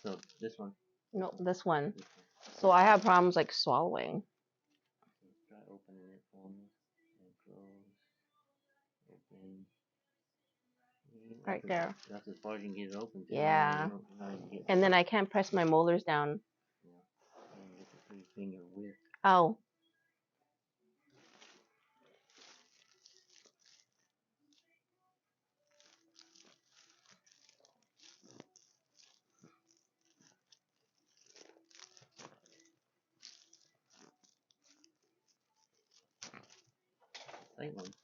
So this one. No, this one. This one. So I have problems like swallowing. Try opening it for me. And close. Open. Right there. That's as far as you can get it open. Yeah. Get And then I can't press my molars down. Yeah. And get the 3-finger width. Oh. Tight one.